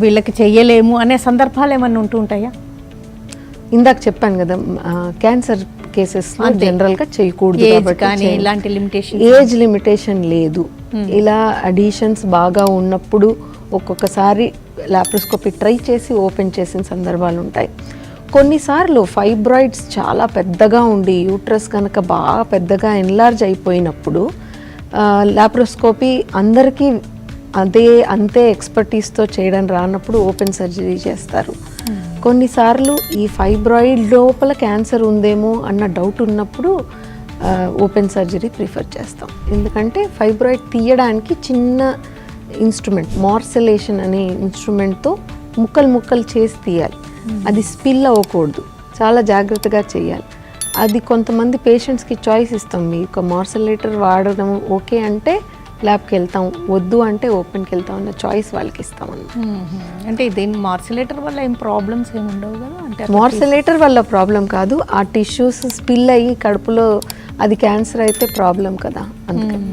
వీళ్ళకి చెయ్యలేము అనే సందర్భాలు ఏమన్నా ఉంటుంటాయా? ఇందాక చెప్పాను కదా, క్యాన్సర్ కేసెస్ జనరల్గా చేయకూడదు కాబట్టి ఇలాంటి లిమిటేషన్, ఏజ్ లిమిటేషన్ లేదు. ఇలా అడిషన్స్ బాగా ఉన్నప్పుడు ఒక్కొక్కసారి లాప్రోస్కోపీ ట్రై చేసి ఓపెన్ చేసిన సందర్భాలు ఉంటాయి. కొన్నిసార్లు ఫైబ్రాయిడ్స్ చాలా పెద్దగా ఉండి యూట్రస్ కనుక బాగా పెద్దగా ఎన్లార్జ్ అయిపోయినప్పుడు లాప్రోస్కోపీ అందరికీ అంతే ఎక్స్పర్టీస్తో చేయడం రానప్పుడు ఓపెన్ సర్జరీ చేస్తారు. కొన్నిసార్లు ఈ ఫైబ్రాయిడ్ లోపల క్యాన్సర్ ఉందేమో అన్న డౌట్ ఉన్నప్పుడు ఓపెన్ సర్జరీ ప్రిఫర్ చేస్తాం. ఎందుకంటే ఫైబ్రాయిడ్ తీయడానికి చిన్న ఇన్స్ట్రుమెంట్, మార్సెలేషన్ అనే ఇన్స్ట్రుమెంట్తో ముక్కలు చేసి తీయాలి. అది స్పిల్ అవ్వకూడదు, చాలా జాగ్రత్తగా చేయాలి. అది కొంతమంది పేషెంట్స్కి చాయిస్ ఇస్తాం, మీకు మార్సెలేటర్ వాడడం ఓకే అంటే ల్యాబ్కి వెళ్తాం, వద్దు అంటే ఓపెన్కి వెళ్తాం అన్న చాయిస్ వాళ్ళకి ఇస్తామన్న. అంటే దీని మార్సిలేటర్ వల్ల ఏం ప్రాబ్లమ్స్ ఏమి ఉండవు కదా? అంటే మార్సిలేటర్ వల్ల ప్రాబ్లం కాదు, ఆ టిష్యూస్ స్పిల్ అయ్యి కడుపులో అది క్యాన్సర్ అయితే ప్రాబ్లం కదా, అందుకని.